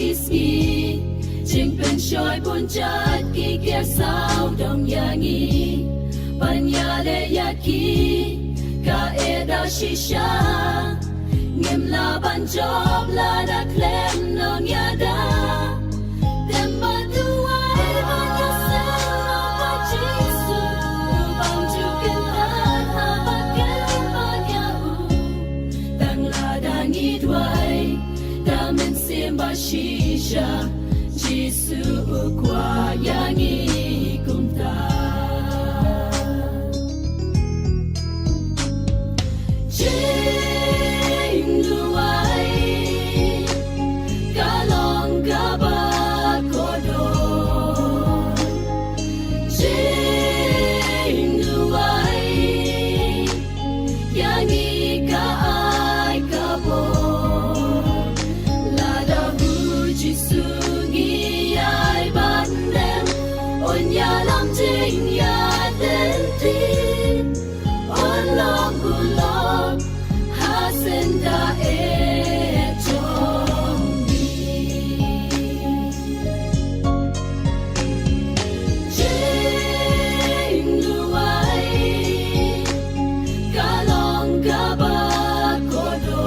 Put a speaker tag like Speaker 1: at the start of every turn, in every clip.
Speaker 1: kisgiจึงเป็นชอยบนจัดกีเกียสาวดองยางีปัญญาและยากีกาเอดาชิชาเงิมลาบันจอบลาดาเคลมนองยาดาเต็มมาดูไว้บันยาเซลบาจิสุบางจุกันตาหาบักเกลบันยาอูตั้งลาดางีดไว้ดามันเสียบาชิชาJisu kwa yangi kumta Jing luai kalong gaba kodo Jing luai yangi ka ai kabo Lada hu Jisu ya lam jing ya den tin on long gulong hasen da e chong ni jing luai kalong gaba kodo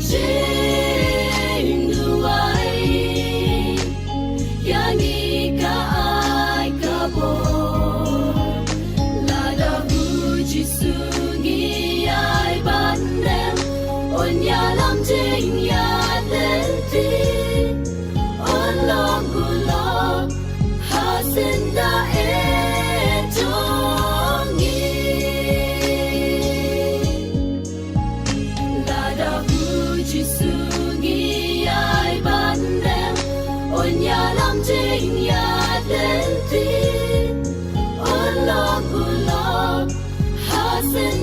Speaker 1: jing luai yangi Jing ya den tin on long gulong hasen da e chong ni la da hu ji su gi ai ban dem on ya lam jing ya den tin on long gulong hasen